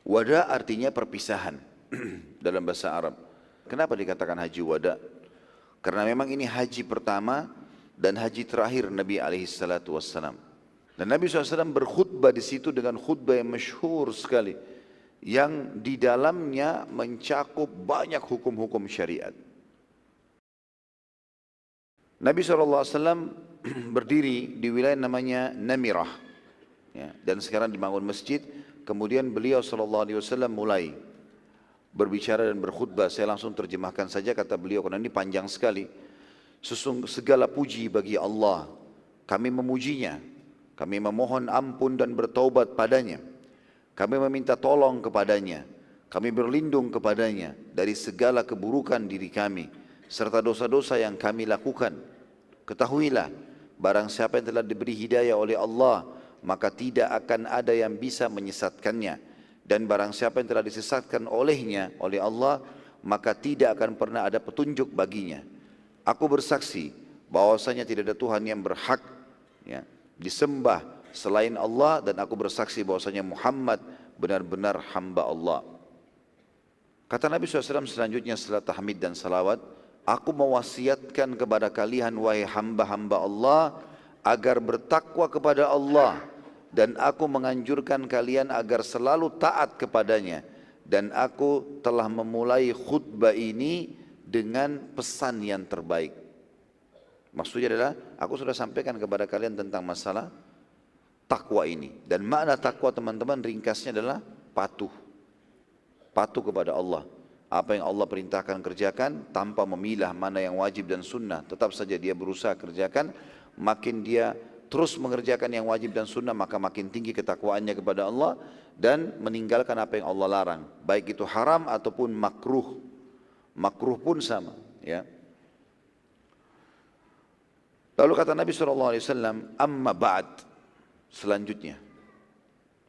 Wada artinya perpisahan dalam bahasa Arab. Kenapa dikatakan haji wada? Karena memang ini haji pertama dan haji terakhir Nabi SAW. Dan Nabi SAW berkhutbah di situ dengan khutbah yang masyhur sekali, yang di dalamnya mencakup banyak hukum-hukum syariat. Nabi SAW berdiri di wilayah namanya Namirah, ya, dan sekarang dibangun masjid. Kemudian beliau SAW mulai berbicara dan berkhutbah. Saya langsung terjemahkan saja kata beliau karena ini panjang sekali. Segala puji bagi Allah, kami memujinya, kami memohon ampun dan bertaubat padanya, kami meminta tolong kepadanya, kami berlindung kepadanya dari segala keburukan diri kami serta dosa-dosa yang kami lakukan. Ketahuilah, barang siapa yang telah diberi hidayah oleh Allah, maka tidak akan ada yang bisa menyesatkannya. Dan barang siapa yang telah disesatkan olehnya, oleh Allah, maka tidak akan pernah ada petunjuk baginya. Aku bersaksi bahwasanya tidak ada Tuhan yang berhak, ya, disembah selain Allah, dan aku bersaksi bahwasanya Muhammad benar-benar hamba Allah. Kata Nabi SAW selanjutnya setelah tahmid dan salawat, aku mewasiatkan kepada kalian wahai hamba-hamba Allah agar bertakwa kepada Allah, dan aku menganjurkan kalian agar selalu taat kepadanya. Dan aku telah memulai khutbah ini dengan pesan yang terbaik. Maksudnya adalah aku sudah sampaikan kepada kalian tentang masalah takwa ini. Dan makna takwa teman-teman ringkasnya adalah patuh. Patuh kepada Allah. Apa yang Allah perintahkan kerjakan tanpa memilah mana yang wajib dan sunnah. Tetap saja dia berusaha kerjakan. Makin dia terus mengerjakan yang wajib dan sunnah, maka makin tinggi ketakwaannya kepada Allah, dan meninggalkan apa yang Allah larang, baik itu haram ataupun makruh. Makruh pun sama, ya. Lalu kata Nabi SAW, amma ba'd, selanjutnya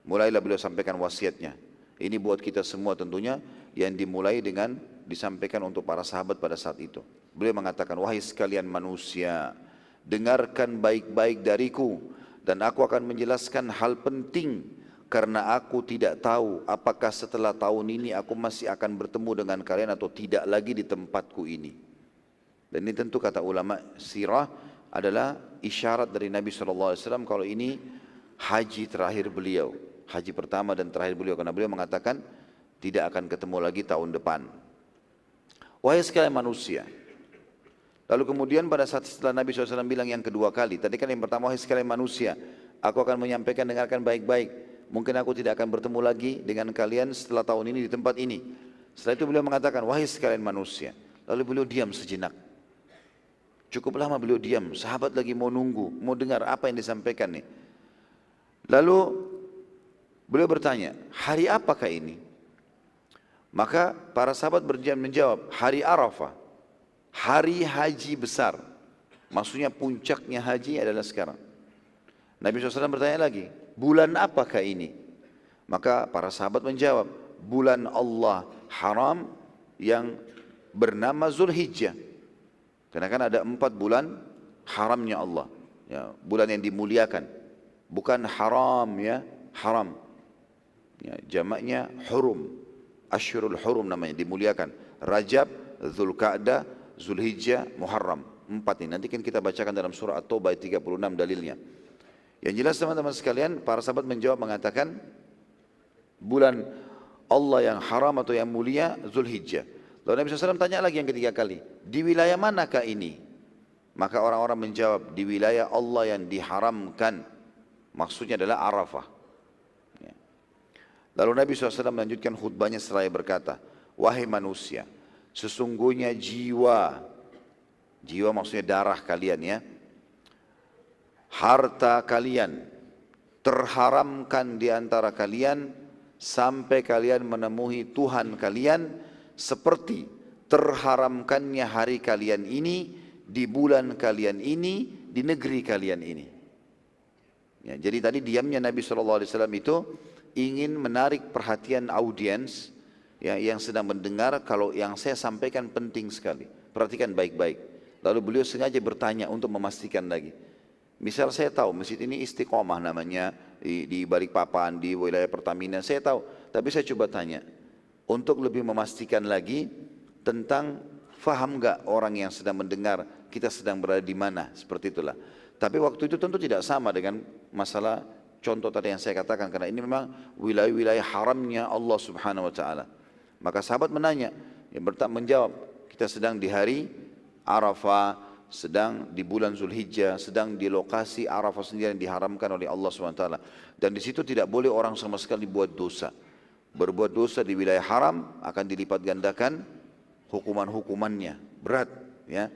mulailah beliau sampaikan wasiatnya. Ini buat kita semua tentunya, yang dimulai dengan disampaikan untuk para sahabat pada saat itu. Beliau mengatakan, wahai sekalian manusia, dengarkan baik-baik dariku, dan aku akan menjelaskan hal penting, karena aku tidak tahu apakah setelah tahun ini aku masih akan bertemu dengan kalian atau tidak lagi di tempatku ini. Dan ini tentu kata ulama sirah adalah isyarat dari Nabi SAW kalau ini haji terakhir beliau, haji pertama dan terakhir beliau, karena beliau mengatakan tidak akan ketemu lagi tahun depan. Wahai sekalian manusia. Lalu kemudian pada saat setelah Nabi SAW bilang yang kedua kali, tadi kan yang pertama, wahai sekalian manusia, aku akan menyampaikan, dengarkan baik-baik, mungkin aku tidak akan bertemu lagi dengan kalian setelah tahun ini di tempat ini. Setelah itu beliau mengatakan, wahai sekalian manusia. Lalu beliau diam sejenak. Cukup lama beliau diam, sahabat lagi mau nunggu, mau dengar apa yang disampaikan nih. Lalu beliau bertanya, hari apakah ini? Maka para sahabat menjawab, hari Arafah, hari haji besar. Maksudnya puncaknya haji adalah sekarang. Nabi SAW bertanya lagi, bulan apakah ini? Maka para sahabat menjawab, bulan Allah haram yang bernama Zulhijjah. Karena kan ada 4 bulan haramnya Allah, ya, bulan yang dimuliakan. Bukan haram, ya, haram, ya, jamaknya hurum. Asyurul hurum namanya, dimuliakan. Rajab, Dzulqa'dah, Zulhijjah, Muharram. 4 ini. Nanti kan kita bacakan dalam surah At-Taubah ayat 36 dalilnya. Yang jelas teman-teman sekalian, para sahabat menjawab mengatakan bulan Allah yang haram atau yang mulia Zulhijjah. Lalu Nabi SAW tanya lagi yang ketiga kali, di wilayah manakah ini? Maka orang-orang menjawab, di wilayah Allah yang diharamkan. Maksudnya adalah Arafah. Lalu Nabi SAW melanjutkan khutbahnya seraya berkata, wahai manusia, sesungguhnya jiwa maksudnya darah kalian, ya, harta kalian terharamkan di antara kalian sampai kalian menemui Tuhan kalian, seperti terharamkannya hari kalian ini, di bulan kalian ini, di negeri kalian ini. Ya, jadi tadi diamnya Nabi SAW itu ingin menarik perhatian audiens, ya, yang sedang mendengar kalau yang saya sampaikan penting sekali. Perhatikan baik-baik. Lalu beliau sengaja bertanya untuk memastikan lagi. Misal saya tahu masjid ini Istiqomah namanya di Balikpapan, di wilayah Pertamina, saya tahu. Tapi saya coba tanya untuk lebih memastikan lagi tentang faham enggak orang yang sedang mendengar kita sedang berada di mana, seperti itulah. Tapi waktu itu tentu tidak sama dengan masalah contoh tadi yang saya katakan, karena ini memang wilayah-wilayah haramnya Allah Subhanahu wa taala. Maka sahabat menanya, yang menjawab, kita sedang di hari Arafah, sedang di bulan Zulhijjah, sedang di lokasi Arafah sendiri yang diharamkan oleh Allah Subhanahu wa taala. Dan di situ tidak boleh orang sama sekali buat dosa. Berbuat dosa di wilayah haram akan dilipat gandakan hukuman-hukumannya, berat, ya.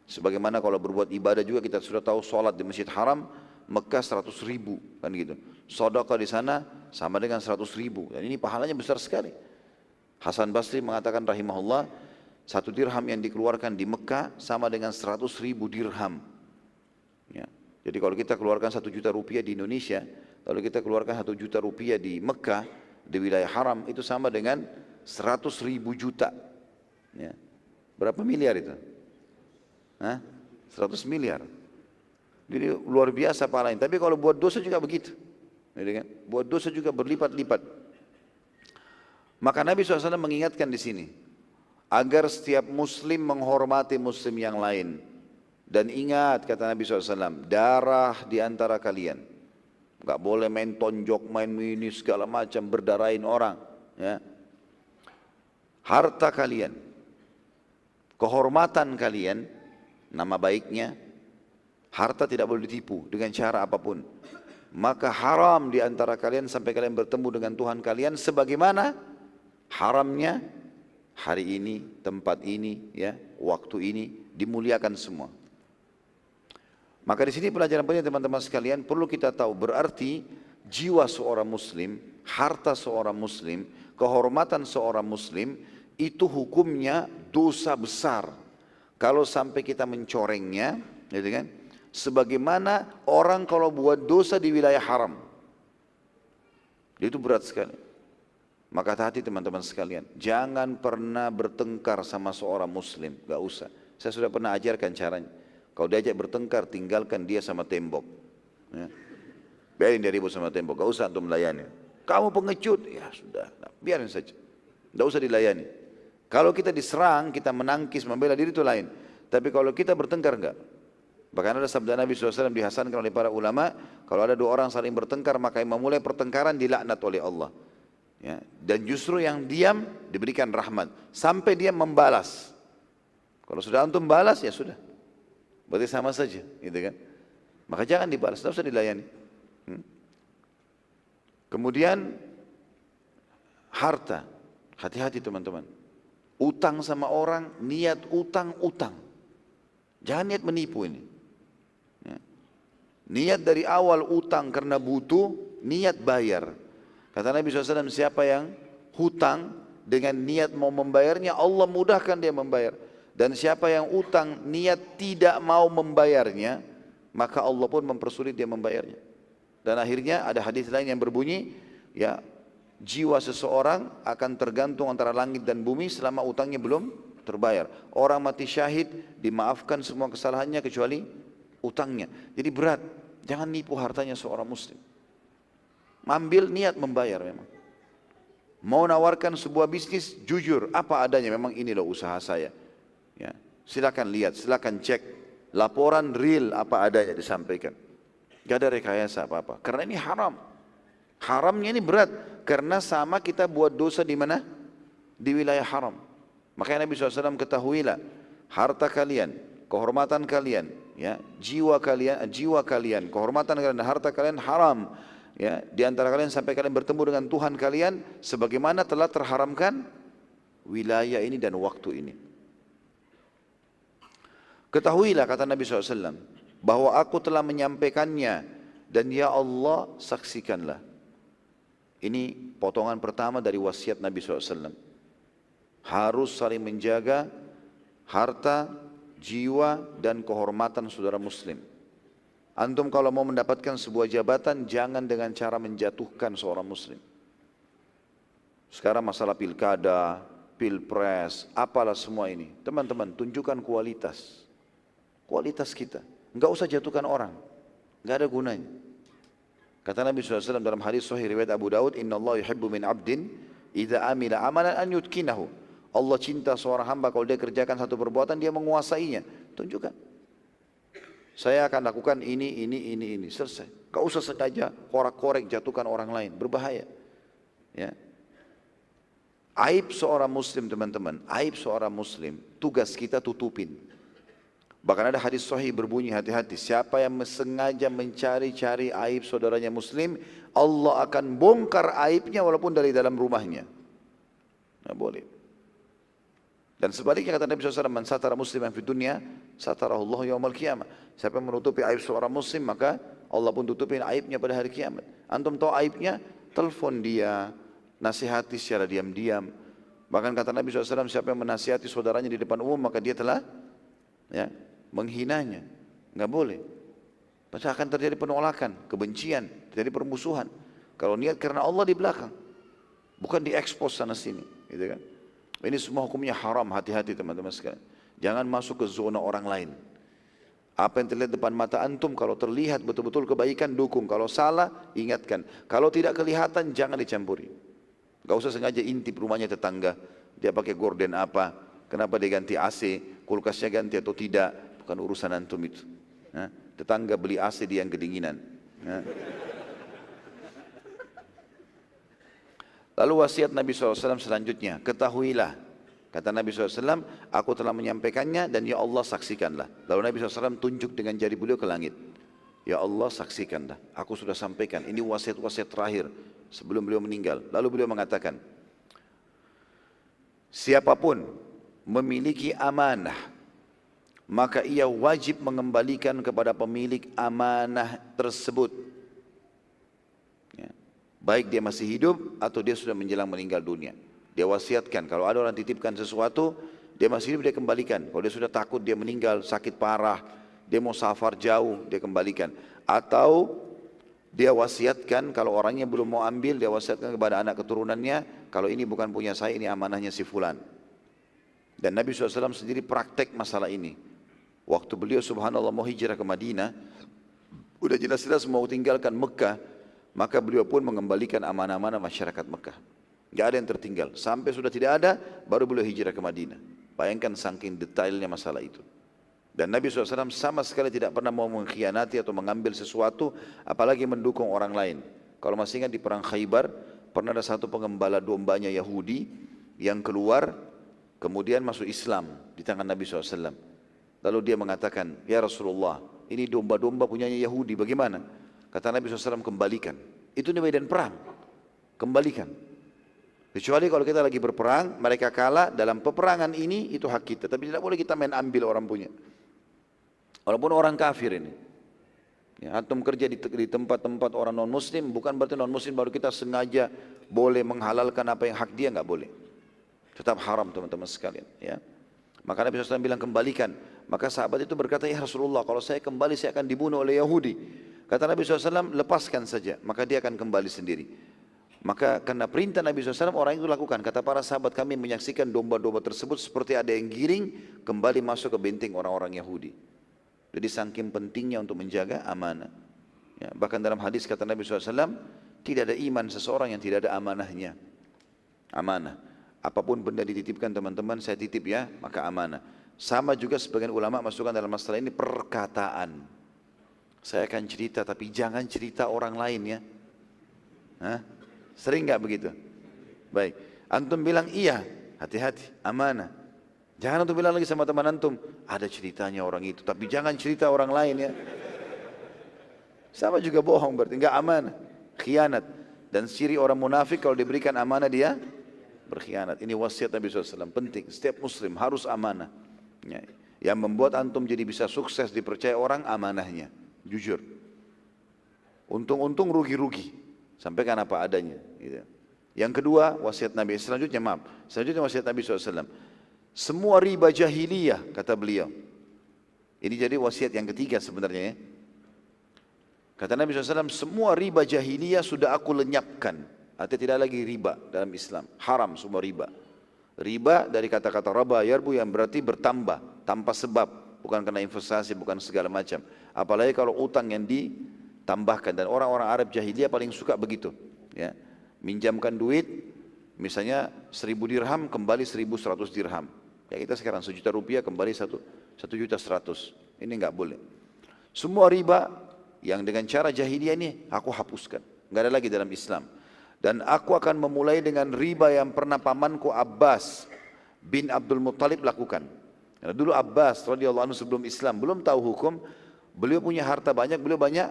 Sebagaimana kalau berbuat ibadah juga kita sudah tahu, sholat di Masjid Haram Mekah 100.000 kan gitu. Sedekah di sana sama dengan 100.000, dan ini pahalanya besar sekali. Hasan Basri mengatakan rahimahullah, 1 dirham yang dikeluarkan di Mekah sama dengan 100.000 dirham. Ya. Jadi kalau kita keluarkan 1 juta rupiah di Indonesia, lalu kita keluarkan 1 juta rupiah di Mekah, di wilayah haram, itu sama dengan 100.000 juta. Ya. Berapa miliar itu? 100 miliar. Jadi luar biasa pahalanya. Tapi kalau buat dosa juga begitu. Buat dosa juga berlipat-lipat. Maka Nabi SAW mengingatkan di sini, agar setiap muslim menghormati muslim yang lain. Dan ingat, kata Nabi SAW, darah di antara kalian. Gak boleh main tonjok, main ini segala macam, berdarahin orang. Ya. Harta kalian, kehormatan kalian, nama baiknya, harta tidak boleh ditipu dengan cara apapun. Maka haram di antara kalian sampai kalian bertemu dengan Tuhan kalian, sebagaimana haramnya hari ini, tempat ini, ya, waktu ini dimuliakan semua. Maka di sini pelajaran penting teman-teman sekalian, perlu kita tahu, berarti jiwa seorang muslim, harta seorang muslim, kehormatan seorang muslim, itu hukumnya dosa besar. Kalau sampai kita mencorengnya, gitu kan? Sebagaimana orang kalau buat dosa di wilayah haram, itu berat sekali. Maka hati-hati teman-teman sekalian, jangan pernah bertengkar sama seorang muslim, gak usah. Saya sudah pernah ajarkan caranya. Kalau diajak bertengkar, tinggalkan dia sama tembok. Ya. Biarin dia ribut sama tembok, gak usah untuk melayani. Kamu pengecut, ya sudah, biarin saja. Gak usah dilayani. Kalau kita diserang, kita menangkis, membela diri itu lain. Tapi kalau kita bertengkar, enggak. Bahkan ada sabda Nabi SAW dihasankan oleh para ulama, kalau ada 2 orang saling bertengkar, maka yang memulai pertengkaran dilaknat oleh Allah. Ya. Dan justru yang diam diberikan rahmat, sampai dia membalas. Kalau sudah antum balas, ya sudah. Berarti sama saja, gitu kan? Maka jangan dibalas, tidak usah dilayani. Kemudian harta, hati-hati teman-teman. Utang sama orang, niat utang. Jangan niat menipu ini. Ya. Niat dari awal utang karena butuh, niat bayar. Kata Nabi SAW, siapa yang hutang dengan niat mau membayarnya, Allah mudahkan dia membayar. Dan siapa yang utang niat tidak mau membayarnya, maka Allah pun mempersulit dia membayarnya. Dan akhirnya ada hadis lain yang berbunyi, ya, jiwa seseorang akan tergantung antara langit dan bumi selama utangnya belum terbayar. Orang mati syahid dimaafkan semua kesalahannya kecuali utangnya. Jadi berat, jangan nipu hartanya seorang muslim. Ambil niat membayar memang. Mau nawarkan sebuah bisnis, jujur, apa adanya, memang ini loh usaha saya. Ya, silakan lihat, silakan cek, laporan real apa adanya disampaikan. Gak ada rekayasa apa-apa, karena ini haram. Haramnya ini berat, karena sama kita buat dosa di mana? Di wilayah haram. Makanya Nabi SAW ketahuilah, harta kalian, kehormatan kalian, ya, jiwa kalian, kehormatan kalian dan harta kalian haram. Ya, di antara kalian sampai kalian bertemu dengan Tuhan kalian, sebagaimana telah terharamkan wilayah ini dan waktu ini. Ketahuilah, kata Nabi SAW, bahwa aku telah menyampaikannya, dan ya Allah saksikanlah. Ini potongan pertama dari wasiat Nabi SAW. Harus saling menjaga harta, jiwa, dan kehormatan saudara muslim. Antum kalau mau mendapatkan sebuah jabatan, jangan dengan cara menjatuhkan seorang muslim. Sekarang masalah pilkada, pilpres, apalah semua ini. Teman-teman, tunjukkan kualitas. kualitas kita. Enggak usah jatuhkan orang, enggak ada gunanya. Kata Nabi SAW dalam hadis sahih riwayat Abu Daud, Inna Allah yuhibbu min abdin idza amila amalan an yutkinahu. Allah cinta seorang hamba kalau dia kerjakan satu perbuatan dia menguasainya. Tunjukkan. Saya akan lakukan ini, selesai. Gak usah sengaja korek-korek jatuhkan orang lain, berbahaya. Ya. Aib seorang muslim teman-teman, aib seorang muslim, tugas kita tutupin. Bahkan ada hadis sahih berbunyi, hati-hati, siapa yang sengaja mencari-cari aib saudaranya muslim, Allah akan bongkar aibnya walaupun dari dalam rumahnya. Nggak boleh. Dan sebaliknya kata Nabi SAW, man satara musliman fi dunya, satarahullahu yawmal qiyamah. Siapa yang menutupi aib seorang muslim, maka Allah pun tutupin aibnya pada hari kiamat. Antum tahu aibnya, telepon dia, nasihati secara diam-diam. Bahkan kata Nabi SAW, siapa yang menasihati saudaranya di depan umum, maka dia telah menghinanya. Nggak boleh. Pasti akan terjadi penolakan, kebencian, terjadi permusuhan. Kalau niat karena Allah di belakang, bukan diekspos sana sini, gitu kan? Ini semua hukumnya haram, hati-hati teman-teman sekalian. Jangan masuk ke zona orang lain. Apa yang terlihat depan mata antum, kalau terlihat betul-betul kebaikan, dukung. Kalau salah, ingatkan. Kalau tidak kelihatan, jangan dicampuri. Gak usah sengaja intip rumahnya tetangga. Dia pakai gorden apa, kenapa dia ganti AC, kulkasnya ganti atau tidak. Bukan urusan antum itu. Tetangga beli AC dia yang kedinginan. Lalu wasiat Nabi SAW selanjutnya, ketahuilah, kata Nabi SAW, aku telah menyampaikannya dan ya Allah saksikanlah. Lalu Nabi SAW tunjuk dengan jari beliau ke langit. Ya Allah saksikanlah, aku sudah sampaikan, ini wasiat-wasiat terakhir sebelum beliau meninggal. Lalu beliau mengatakan, siapapun memiliki amanah, maka ia wajib mengembalikan kepada pemilik amanah tersebut. Baik dia masih hidup atau dia sudah menjelang meninggal dunia. Dia wasiatkan kalau ada orang titipkan sesuatu, dia masih hidup dia kembalikan. Kalau dia sudah takut dia meninggal, sakit parah, dia mau safar jauh, dia kembalikan. Atau dia wasiatkan kalau orangnya belum mau ambil, dia wasiatkan kepada anak keturunannya, kalau ini bukan punya saya, ini amanahnya si fulan. Dan Nabi SAW sendiri praktek masalah ini. Waktu beliau subhanallah mau hijrah ke Madinah, udah jelas-jelas mau tinggalkan Mekah, maka beliau pun mengembalikan amanah-amanah masyarakat Mekah. Tidak ada yang tertinggal. Sampai sudah tidak ada, baru beliau hijrah ke Madinah. Bayangkan saking detailnya masalah itu. Dan Nabi SAW sama sekali tidak pernah mau mengkhianati atau mengambil sesuatu, apalagi mendukung orang lain. Kalau masih ingat di perang Khaybar, pernah ada satu pengembala dombanya Yahudi yang keluar, kemudian masuk Islam di tangan Nabi SAW. Lalu dia mengatakan, ya Rasulullah, ini domba-domba punyanya Yahudi, bagaimana? Kata Nabi SAW, kembalikan. Itu di medan perang. Kembalikan. Kecuali kalau kita lagi berperang, mereka kalah dalam peperangan ini, itu hak kita. Tapi tidak boleh kita main ambil orang punya. Walaupun orang kafir ini. Ya, antum kerja di tempat-tempat orang non-muslim, bukan berarti non-muslim baru kita sengaja boleh menghalalkan apa yang hak dia, nggak boleh. Tetap haram teman-teman sekalian. Ya. Maka Nabi SAW bilang kembalikan. Maka sahabat itu berkata, ya Rasulullah, kalau saya kembali saya akan dibunuh oleh Yahudi. Kata Nabi SAW, lepaskan saja, maka dia akan kembali sendiri. Maka karena perintah Nabi SAW, orang itu lakukan. Kata para sahabat, kami menyaksikan domba-domba tersebut seperti ada yang giring, kembali masuk ke benteng orang-orang Yahudi. Jadi saking pentingnya untuk menjaga amanah. Ya, bahkan dalam hadis kata Nabi SAW, tidak ada iman seseorang yang tidak ada amanahnya. Amanah. Apapun benda dititipkan teman-teman, saya titip ya, maka amanah. Sama juga sebagian ulama masukkan dalam masalah ini perkataan. Saya akan cerita, tapi jangan cerita orang lain ya. Sering nggak begitu? Baik, antum bilang iya, hati-hati, amanah. Jangan antum bilang lagi sama teman antum, ada ceritanya orang itu, tapi jangan cerita orang lain ya. Sama juga bohong berarti, nggak amanah, khianat. Dan ciri orang munafik kalau diberikan amanah dia berkhianat. Ini wasiat Nabi SAW, penting. Setiap muslim harus amanah. Ya. Yang membuat antum jadi bisa sukses dipercaya orang, amanahnya. Jujur. Untung-untung rugi-rugi. Sampaikan apa adanya. Gitu. Yang kedua, wasiat Nabi. Selanjutnya wasiat Nabi SAW. Semua riba jahiliyah, kata beliau. Ini jadi wasiat yang ketiga sebenarnya ya. Kata Nabi SAW, semua riba jahiliyah sudah aku lenyapkan. Artinya tidak lagi riba dalam Islam. Haram semua riba. Riba dari kata-kata raba yarbu yang berarti bertambah, tanpa sebab. bukan karena investasi, bukan segala macam. Apalagi kalau utang yang ditambahkan, dan orang-orang Arab jahiliyah paling suka begitu. Ya, minjamkan duit, misalnya 1.000 dirham kembali 1.100 dirham. Ya kita sekarang 1 juta rupiah kembali 1.100.000. Ini nggak boleh. Semua riba yang dengan cara jahiliyah ini aku hapuskan, nggak ada lagi dalam Islam. Dan aku akan memulai dengan riba yang pernah pamanku Abbas bin Abdul Muttalib lakukan. Karena dulu Abbas radhiyallahu anhu sebelum Islam belum tahu hukum, beliau punya harta banyak, beliau banyak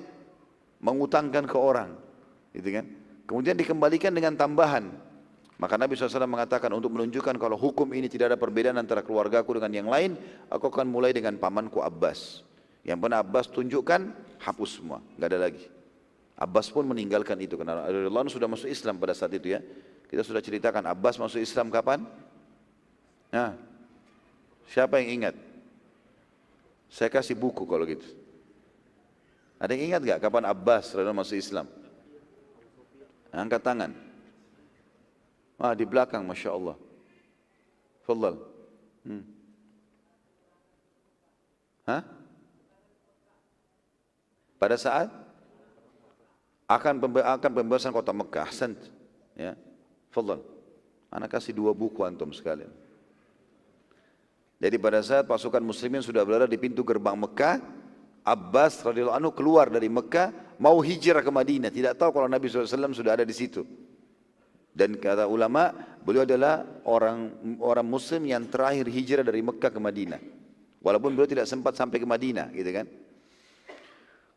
mengutangkan ke orang, gitu kan? Kemudian dikembalikan dengan tambahan. Maka Nabi SAW mengatakan untuk menunjukkan kalau hukum ini tidak ada perbedaan antara keluargaku dengan yang lain, aku akan mulai dengan pamanku Abbas. Yang pernah Abbas tunjukkan, hapus semua, nggak ada lagi. Abbas pun meninggalkan itu karena radhiyallahu anhu sudah masuk Islam pada saat itu ya. Kita sudah ceritakan Abbas masuk Islam kapan? Nah, siapa yang ingat? Saya kasih buku kalau gitu. Ada yang ingat nggak kapan Abbas radhiyallahu anhu masuk Islam? Angkat tangan. Di belakang, masya Allah. Fadhal. Pada saat akan pembebasan kota Mekah. Ahsant. Ya. Fadhal. Anak kasih 2 buku antum sekalian. Jadi pada saat pasukan muslimin sudah berada di pintu gerbang Mekah, Abbas radhiyallahu anhu keluar dari Mekah mau hijrah ke Madinah. Tidak tahu kalau Nabi SAW sudah ada di situ. Dan kata ulama, beliau adalah orang muslim yang terakhir hijrah dari Mekah ke Madinah. Walaupun beliau tidak sempat sampai ke Madinah, gitu kan.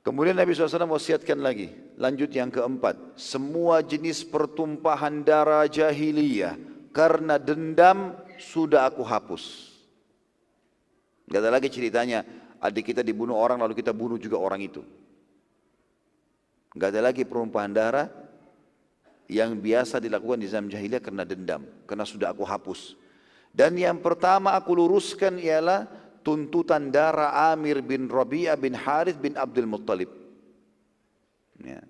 Kemudian Nabi SAW wasiatkan lagi, lanjut yang keempat, semua jenis pertumpahan darah jahiliyah karena dendam sudah aku hapus. Gak ada lagi ceritanya, adik kita dibunuh orang lalu kita bunuh juga orang itu. Gak ada lagi pertumpahan darah yang biasa dilakukan di zaman jahiliyah karena dendam, karena sudah aku hapus. Dan yang pertama aku luruskan ialah tuntutan darah Amir bin Rabi'ah bin Harith bin Abdul Muttalib. Ya.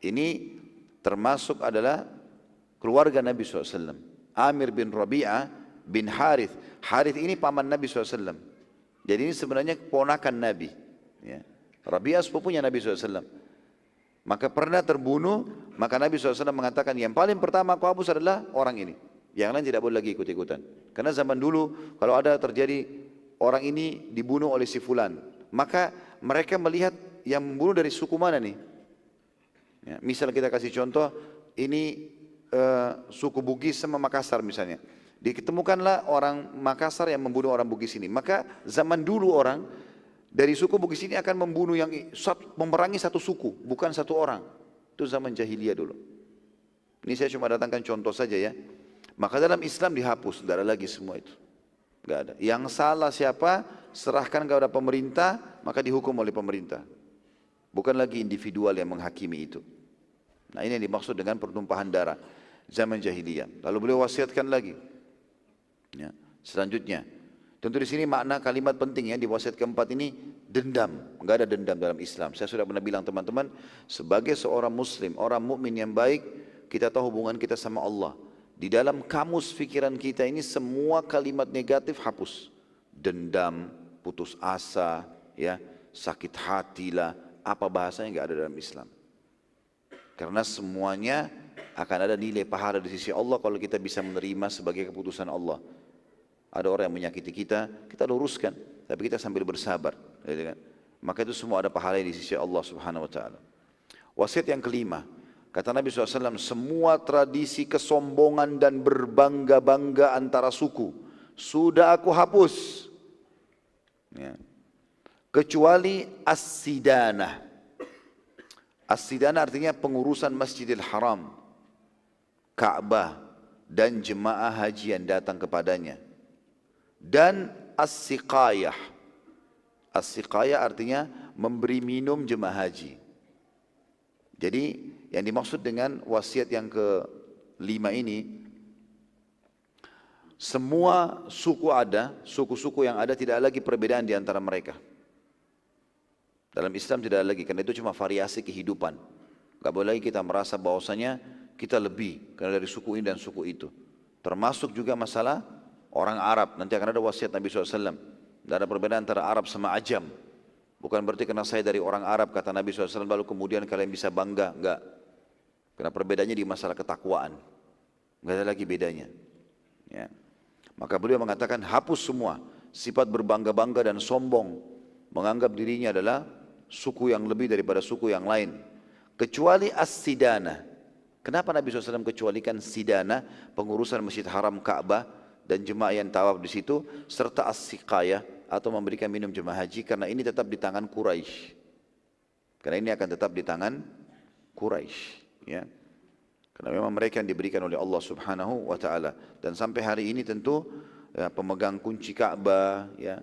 Ini termasuk adalah keluarga Nabi SAW. Amir bin Rabi'ah bin Harith. Harith ini paman Nabi SAW. Jadi ini sebenarnya ponakan Nabi. Ya. Rabi'ah sepupunya Nabi SAW. Maka pernah terbunuh, maka Nabi SAW mengatakan yang paling pertama aku hapus adalah orang ini. Yang lain tidak boleh lagi ikut-ikutan. Karena zaman dulu kalau ada terjadi orang ini dibunuh oleh si fulan, maka mereka melihat yang membunuh dari suku mana nih. Ya, misal kita kasih contoh, ini suku Bugis sama Makassar misalnya. Diketemukanlah orang Makassar yang membunuh orang Bugis ini. Maka zaman dulu orang dari suku Bugis ini akan membunuh memerangi satu suku, bukan satu orang. Itu zaman jahiliyah dulu. Ini saya cuma datangkan contoh saja ya. Maka dalam Islam dihapus, tidak ada lagi semua itu. Tidak ada. Yang salah siapa, serahkan kepada pemerintah, maka dihukum oleh pemerintah. Bukan lagi individual yang menghakimi itu. Nah ini yang dimaksud dengan pertumpahan darah zaman jahiliyah. Lalu beliau wasiatkan lagi. Ya, selanjutnya. Tentu di sini makna kalimat penting ya di wasiat keempat ini dendam. Enggak ada dendam dalam Islam. Saya sudah pernah bilang teman-teman, sebagai seorang muslim, orang mukmin yang baik, kita tahu hubungan kita sama Allah. Di dalam kamus pikiran kita ini semua kalimat negatif hapus. Dendam, putus asa, ya, sakit hatilah, apa bahasanya enggak ada dalam Islam. Karena semuanya akan ada nilai pahala di sisi Allah kalau kita bisa menerima sebagai keputusan Allah. Ada orang yang menyakiti kita, kita luruskan, tapi kita sambil bersabar. Maka itu semua ada pahala di sisi Allah Subhanahu Wa Taala. Wasiat yang kelima, kata Nabi SAW, semua tradisi kesombongan dan berbangga-bangga antara suku sudah aku hapus. Ya. Kecuali as-sidanah. As-sidanah artinya pengurusan Masjidil Haram, Ka'bah dan jemaah haji yang datang kepadanya. Dan as-siqayah. As-siqayah artinya memberi minum jemaah haji. Jadi yang dimaksud dengan wasiat yang kelima ini, semua suku ada, suku-suku yang ada tidak lagi perbedaan di antara mereka. Dalam Islam tidak ada lagi, karena itu cuma variasi kehidupan. Gak boleh lagi kita merasa bahwasanya kita lebih karena dari suku ini dan suku itu. Termasuk juga masalah orang Arab, nanti akan ada wasiat Nabi SAW. Tidak ada perbedaan antara Arab sama Ajam. Bukan berarti karena saya dari orang Arab, kata Nabi SAW, lalu kemudian kalian bisa bangga. Enggak. Karena perbedaannya di masalah ketakwaan. Enggak ada lagi bedanya. Ya. Maka beliau mengatakan hapus semua sifat berbangga-bangga dan sombong, menganggap dirinya adalah suku yang lebih daripada suku yang lain. Kecuali as-sidana. Kenapa Nabi SAW kecualikan sidana, pengurusan Masjid Haram Ka'bah dan jemaah yang tawaf di situ, serta as-siqayah atau memberikan minum jemaah haji, karena ini tetap di tangan Quraisy. Karena ini akan tetap di tangan Quraisy. Ya. Karena memang mereka yang diberikan oleh Allah Subhanahu wa taala, dan sampai hari ini tentu ya, pemegang kunci Ka'bah ya,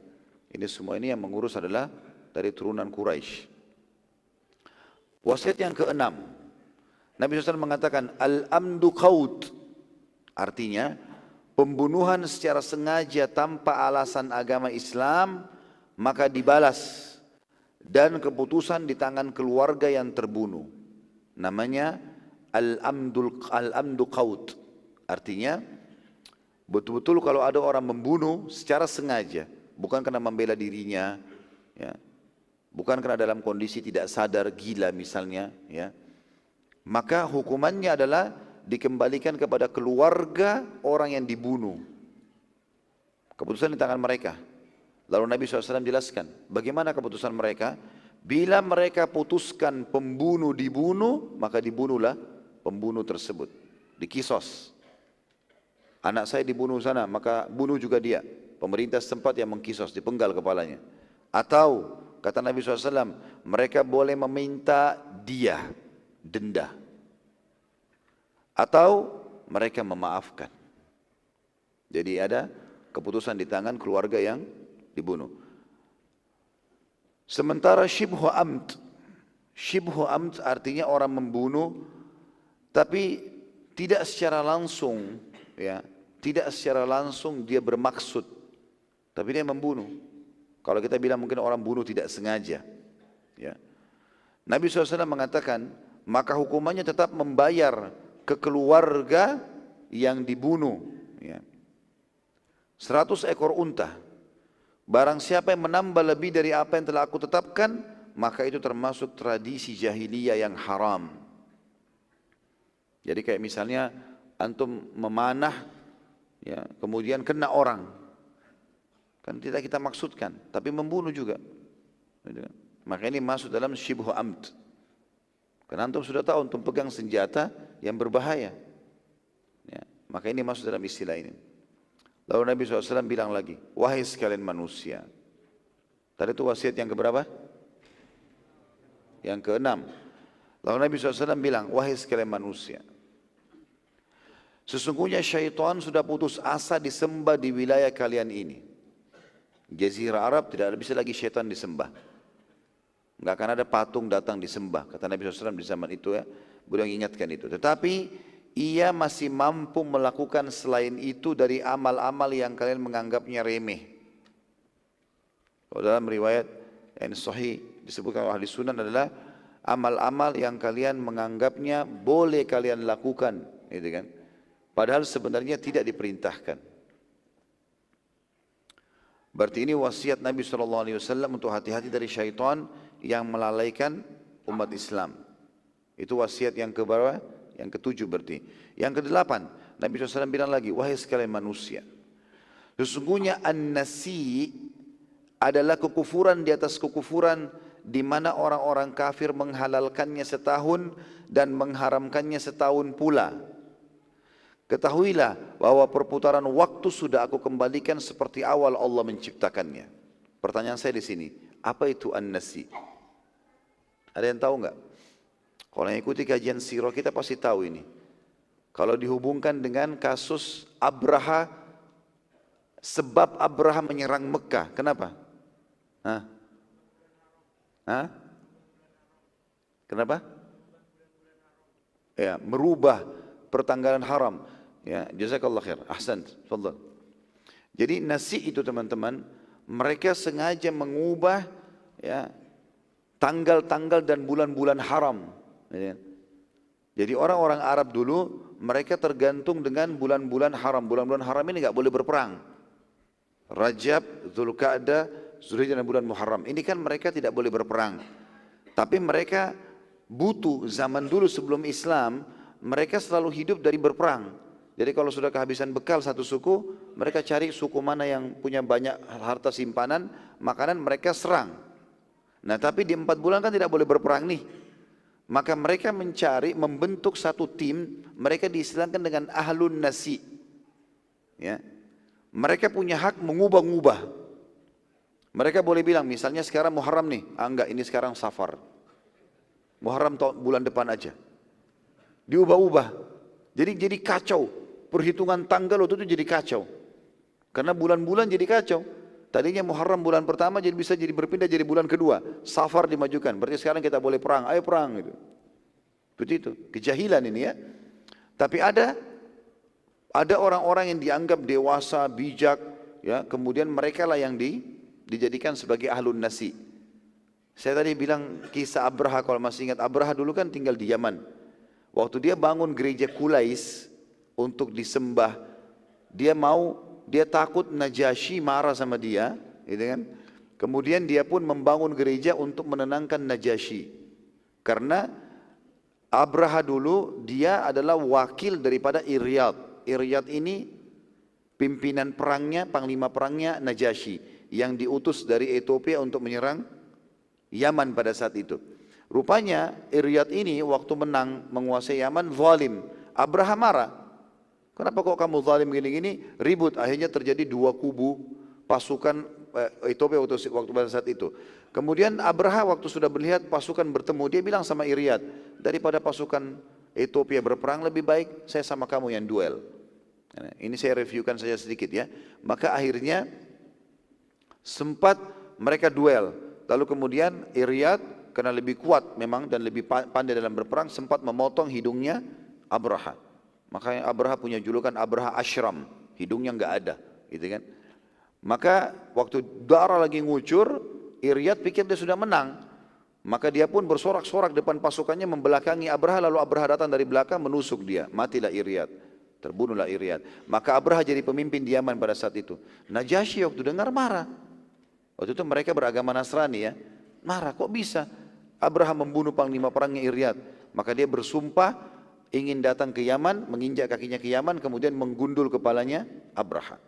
ini semua ini yang mengurus adalah dari turunan Quraisy. Wasiat yang keenam, Nabi SAW mengatakan al-amdu qaut, artinya pembunuhan secara sengaja tanpa alasan agama Islam maka dibalas, dan keputusan di tangan keluarga yang terbunuh. Namanya al-amdu qaut. Artinya betul-betul kalau ada orang membunuh secara sengaja, bukan karena membela dirinya, ya, bukan karena dalam kondisi tidak sadar gila misalnya, ya, maka hukumannya adalah dikembalikan kepada keluarga orang yang dibunuh. Keputusan di tangan mereka. Lalu Nabi SAW jelaskan bagaimana keputusan mereka. Bila mereka putuskan pembunuh dibunuh, maka dibunuhlah pembunuh tersebut, dikisos. Anak saya dibunuh sana, maka bunuh juga dia. Pemerintah setempat yang mengkisos, dipenggal kepalanya. Atau kata Nabi SAW, mereka boleh meminta dia, denda. Atau mereka memaafkan. Jadi ada keputusan di tangan keluarga yang dibunuh. Sementara syibhu amd artinya orang membunuh tapi tidak secara langsung, ya, tidak secara langsung dia bermaksud, tapi dia membunuh. Kalau kita bilang mungkin orang bunuh tidak sengaja, ya. Nabi SAW mengatakan maka hukumannya tetap membayar ke keluarga yang dibunuh, ya. 100 ekor unta. Barang siapa yang menambah lebih dari apa yang telah aku tetapkan, maka itu termasuk tradisi jahiliyah yang haram. Jadi kayak misalnya antum memanah, ya, kemudian kena orang, kan tidak kita maksudkan, tapi membunuh juga. Maka ini masuk dalam syibhu amd. Karena antum sudah tahu antum pegang senjata yang berbahaya, ya, maka ini masuk dalam istilah ini. Lalu Nabi SAW bilang lagi, wahai sekalian manusia. Tadi itu wasiat yang keberapa? Yang keenam. Lalu Nabi SAW bilang, wahai sekalian manusia, sesungguhnya syaitan sudah putus asa disembah di wilayah kalian ini. Jazirah Arab tidak bisa lagi syaitan disembah. Enggak akan ada patung datang disembah. Kata Nabi SAW di zaman itu, ya, beliau ingatkan itu. Tetapi ia masih mampu melakukan selain itu dari amal-amal yang kalian menganggapnya remeh. Kalau dalam riwayat yang sahih disebutkan oleh ahli sunan adalah amal-amal yang kalian menganggapnya boleh kalian lakukan, gitu kan? Padahal sebenarnya tidak diperintahkan. Berarti ini wasiat Nabi SAW untuk hati-hati dari syaitan yang melalaikan umat Islam. Itu wasiat yang keberapa? Yang ketujuh berarti. Yang kedelapan, Nabi SAW bilang lagi, wahai sekalian manusia, sesungguhnya an-nasi adalah kekufuran di atas kekufuran, di mana orang-orang kafir menghalalkannya setahun dan mengharamkannya setahun pula. Ketahuilah bahwa perputaran waktu sudah aku kembalikan seperti awal Allah menciptakannya. Pertanyaan saya di sini, apa itu an-nasi? Ada yang tahu enggak? Kalau yang ikuti kajian sirah kita pasti tahu ini. Kalau dihubungkan dengan kasus Abraha, sebab Abraha menyerang Mekah, kenapa? Hah? Hah? Kenapa? Ya, merubah pertanggalan haram. Ya, jazakallah khair. Ahsan. Tafadhal. Jadi nasi itu teman-teman, mereka sengaja mengubah, ya, tanggal-tanggal dan bulan-bulan haram. Jadi orang-orang Arab dulu mereka tergantung dengan bulan-bulan haram. Bulan-bulan haram ini nggak boleh berperang. Rajab, Dzulqa'dah, Dzulhijjah dan bulan Muharram. Ini kan mereka tidak boleh berperang. Tapi mereka butuh zaman dulu sebelum Islam, mereka selalu hidup dari berperang. Jadi kalau sudah kehabisan bekal satu suku, mereka cari suku mana yang punya banyak harta simpanan, makanan mereka serang. Nah tapi di 4 bulan kan tidak boleh berperang nih. Maka mereka mencari, membentuk satu tim, mereka diistilahkan dengan ahlun nasi. Ya. Mereka punya hak mengubah-ubah. Mereka boleh bilang, misalnya sekarang Muharram nih, enggak ini sekarang Safar. Muharram bulan depan aja. Diubah-ubah. Jadi kacau. Perhitungan tanggal waktu itu jadi kacau. Karena bulan-bulan jadi kacau. Tadinya Muharram bulan pertama jadi bisa jadi berpindah jadi bulan kedua. Safar dimajukan. Berarti sekarang kita boleh perang. Ayo perang gitu. Seperti itu. Kejahilan ini ya. Tapi ada orang-orang yang dianggap dewasa, bijak, ya. Kemudian mereka lah yang dijadikan sebagai ahlun nasi. Saya tadi bilang kisah Abraha, kalau masih ingat, Abraha dulu kan tinggal di Yaman. Waktu dia bangun gereja Qulais untuk disembah, dia takut Najasyi marah sama dia, gitu kan? Kemudian dia pun membangun gereja untuk menenangkan Najasyi. Karena Abraha dulu dia adalah wakil daripada Iryad. Iryad ini pimpinan perangnya, panglima perangnya Najasyi yang diutus dari Ethiopia untuk menyerang Yaman pada saat itu. Rupanya Iryad ini waktu menang menguasai Yaman zalim. Abraha marah. Kenapa kok kamu zalim gini-gini? Ribut. Akhirnya terjadi 2 kubu pasukan Ethiopia waktu pada saat itu. Kemudian Abraha waktu sudah melihat pasukan bertemu, dia bilang sama Iryad, daripada pasukan Ethiopia berperang lebih baik saya sama kamu yang duel. Ini saya reviewkan saja sedikit ya. Maka akhirnya sempat mereka duel. Lalu kemudian Iryad karena lebih kuat memang dan lebih pandai dalam berperang sempat memotong hidungnya Abraha. Makanya Abraha punya julukan Abraha Ashram, hidungnya nggak ada, gitu kan? Maka waktu darah lagi ngucur, Iryad pikir dia sudah menang. Maka dia pun bersorak-sorak depan pasukannya membelakangi Abraha, lalu Abraha datang dari belakang menusuk dia. Matilah Iryad, terbunuhlah Iryad. Maka Abraha jadi pemimpin di Yaman pada saat itu. Najasyi waktu dengar marah. Waktu itu mereka beragama Nasrani ya. Marah, kok bisa Abraha membunuh panglima perangnya Iryad? Maka dia bersumpah ingin datang ke Yaman, menginjak kakinya ke Yaman, kemudian menggundul kepalanya Abraha.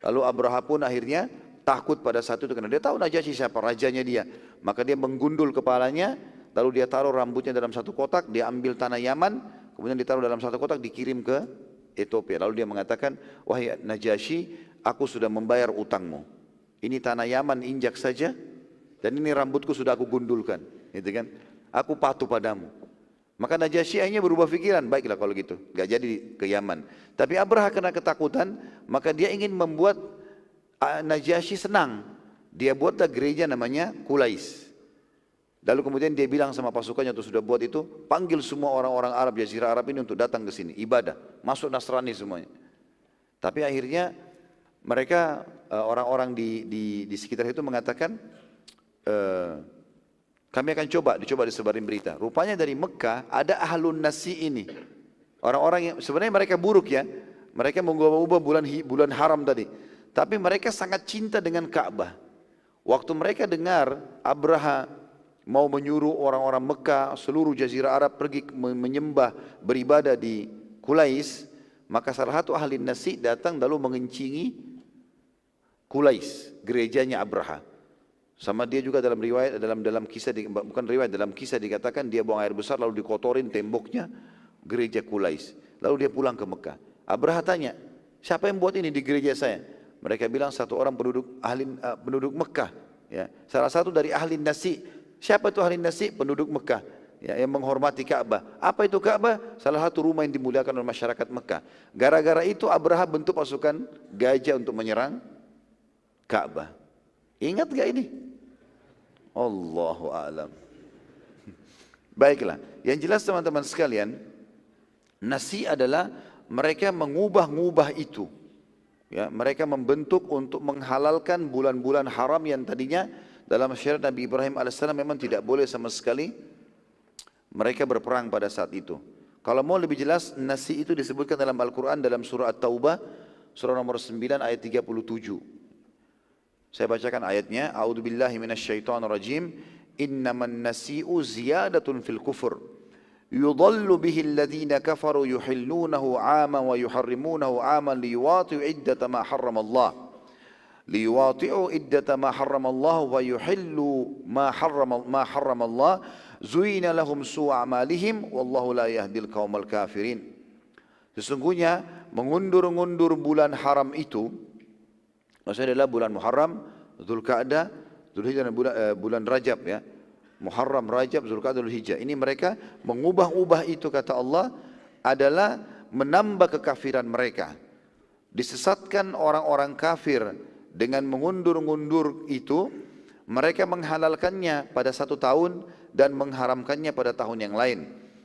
Lalu Abraha pun akhirnya takut pada saat itu karena dia tahu Najasyi siapa, rajanya dia. Maka dia menggundul kepalanya, lalu dia taruh rambutnya dalam satu kotak, dia ambil tanah Yaman, kemudian ditaruh dalam satu kotak, dikirim ke Ethiopia. Lalu dia mengatakan, wahai Najasyi, aku sudah membayar utangmu. Ini tanah Yaman injak saja, dan ini rambutku sudah aku gundulkan, gitu kan? Aku patuh padamu. Maka Najasyi akhirnya berubah pikiran, baiklah kalau gitu, gak jadi ke Yaman. Tapi Abraha karena ketakutan, maka dia ingin membuat Najasyi senang. Dia buatlah gereja namanya Qulais. Lalu kemudian dia bilang sama pasukannya untuk sudah buat itu, panggil semua orang-orang Arab, Jazirah Arab ini untuk datang ke sini, ibadah, masuk Nasrani semuanya. Tapi akhirnya mereka orang-orang di sekitar itu mengatakan, kami akan coba disebarin berita. Rupanya dari Mekah ada ahlun nasi ini. Orang-orang yang sebenarnya mereka buruk ya. Mereka mengubah-ubah bulan haram tadi. Tapi mereka sangat cinta dengan Ka'bah. Waktu mereka dengar Abraha mau menyuruh orang-orang Mekah, seluruh Jazirah Arab pergi menyembah, beribadah di Qulais, maka salah satu ahli nasi datang lalu mengencingi Qulais, gerejanya Abraha. Sama dia juga dalam riwayat, dalam kisah, bukan riwayat, dalam kisah dikatakan dia buang air besar lalu dikotorin temboknya gereja Qulais. Lalu dia pulang ke Mekah. Abraha tanya, siapa yang buat ini di gereja saya? Mereka bilang satu orang penduduk Mekah. Ya. Salah satu dari ahli nasi. Siapa itu ahli nasi? Penduduk Mekah. Ya, yang menghormati Ka'bah. Apa itu Ka'bah? Salah satu rumah yang dimuliakan oleh masyarakat Mekah. Gara-gara itu Abraha bentuk pasukan gajah untuk menyerang Ka'bah. Ingat gak ini? Allahu a'lam. Baiklah, yang jelas teman-teman sekalian, nasi adalah mereka mengubah-ubah itu. Ya, mereka membentuk untuk menghalalkan bulan-bulan haram yang tadinya dalam syariat Nabi Ibrahim alaihissalam memang tidak boleh sama sekali mereka berperang pada saat itu. Kalau mau lebih jelas, nasi itu disebutkan dalam Al-Quran dalam surah At-Taubah, surah nomor 9 ayat 37. Saya bacakan ayatnya. A'udzubillahi minasyaitonirrajim. Innaman nasi'u ziyadatun fil kufur. Yudhallu bihi alladhina kafaru yuhillunahu 'aman wa yuharrimunahu 'aman liyuwati'u iddata ma harrama Allah. Liyuwati'u iddata ma harrama Allah wa yuhillu ma harrama Allah. Zuina lahum su'a amalihim wallahu la yahdil qaumal kafirin. Sesungguhnya mengundur-undur bulan haram itu, maksudnya adalah bulan Muharram, Dzulqa'dah, Dzulhijjah dan bulan Rajab ya. Muharram, Rajab, Dzulqa'dah, Dzulhijjah. Ini mereka mengubah-ubah itu kata Allah adalah menambah kekafiran mereka. Disesatkan orang-orang kafir dengan mengundur-undur itu, mereka menghalalkannya pada 1 tahun dan mengharamkannya pada tahun yang lain.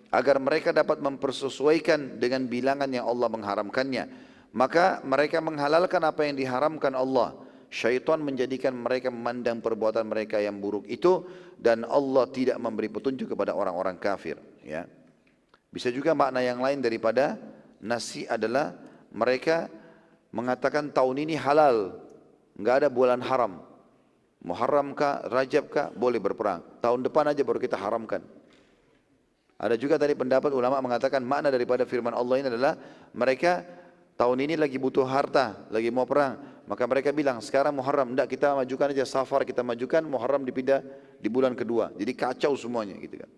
Agar mereka dapat mempersesuaikan dengan bilangan yang Allah mengharamkannya. Maka mereka menghalalkan apa yang diharamkan Allah. Syaitan menjadikan mereka memandang perbuatan mereka yang buruk itu, dan Allah tidak memberi petunjuk kepada orang-orang kafir. Ya. Bisa juga makna yang lain daripada nasi adalah mereka mengatakan tahun ini halal, nggak ada bulan haram. Muharram kah, Rajab kah, boleh berperang. Tahun depan aja baru kita haramkan. Ada juga tadi pendapat ulama mengatakan makna daripada firman Allah ini adalah mereka tahun ini lagi butuh harta, lagi mau perang. Maka mereka bilang sekarang Muharram, enggak kita majukan aja Safar, kita majukan Muharram dipindah di bulan kedua. Jadi kacau semuanya gitu kan.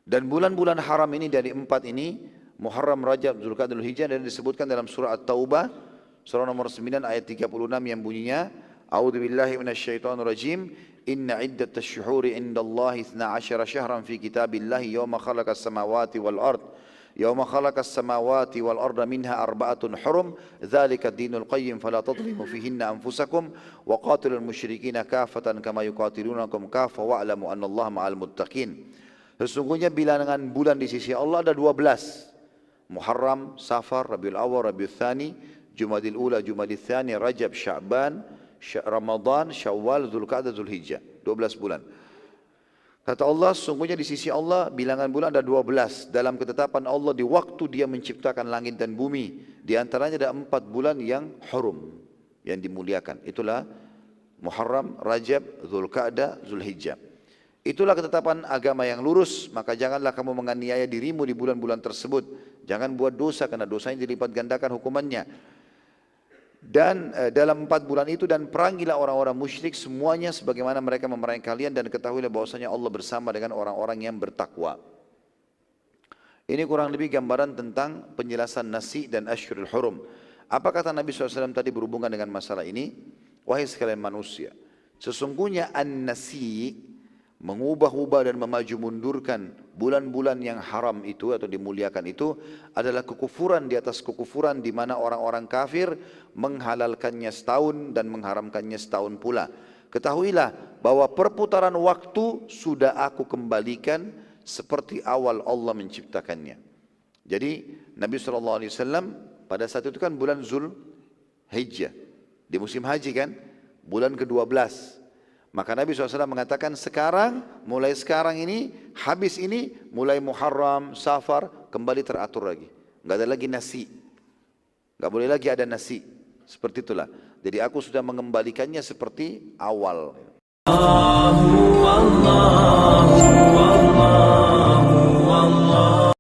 Dan bulan-bulan haram ini dari 4 ini, Muharram, Rajab, Dzulqa'dah, Dzulhijjah, dan disebutkan dalam surah At-Taubah, surah nomor 9 ayat 36 yang bunyinya, A'udzubillahi minasyaitonirrajim, inna iddatash syuhuri indallahi 12 syahran fi kitabillahi yawma khalaqas samawati wal ard. Yawma khalaqas samawati wal arda minha arba'atun hurum dzalika ad-dinul qayyim fala tadhlimu fihinna anfusakum wa qatilul musyrikina kafatan kama yuqatilunakum kafa wa'lamu annallaha ma'al muttaqin. Sesungguhnya bilangan bulan di sisi Allah ada 12. Muharram, Safar, Rabiul Awwal, Rabiul Tsani, Jumadil Ula, Jumadil Tsani, Rajab, Sya'ban, Ramadan, Syawal, Dzulqa'dah, Dzulhijjah. 12 bulan. Kata Allah, sesungguhnya di sisi Allah bilangan bulan ada 12. Dalam ketetapan Allah di waktu dia menciptakan langit dan bumi. Di antaranya ada 4 bulan yang hurum, yang dimuliakan. Itulah Muharram, Rajab, Dzulqa'dah, Dzulhijjah. Itulah ketetapan agama yang lurus. Maka janganlah kamu menganiaya dirimu di bulan-bulan tersebut. Jangan buat dosa karena dosanya dilipat gandakan hukumannya. Dan dalam 4 bulan itu dan perangilah orang-orang musyrik semuanya sebagaimana mereka memerangi kalian, dan ketahuilah bahwasanya Allah bersama dengan orang-orang yang bertakwa. Ini kurang lebih gambaran tentang penjelasan nasi dan Ashhurul Hurum. Apa kata Nabi SAW tadi berhubungan dengan masalah ini? Wahai sekalian manusia, sesungguhnya an-nasi, mengubah-ubah dan memaju mundurkan bulan-bulan yang haram itu atau dimuliakan itu adalah kekufuran di atas kekufuran, di mana orang-orang kafir menghalalkannya setahun dan mengharamkannya setahun pula. Ketahuilah bahwa perputaran waktu sudah aku kembalikan seperti awal Allah menciptakannya. Jadi Nabi SAW pada saat itu kan bulan Dzulhijjah, di musim haji kan, bulan ke-12. Maka Nabi SAW mengatakan sekarang, mulai sekarang ini, habis ini, mulai Muharram, Safar, kembali teratur lagi. Enggak ada lagi nasi. Enggak boleh lagi ada nasi. Seperti itulah. Jadi aku sudah mengembalikannya seperti awal. Allahu, Allahu, Allahu, Allahu.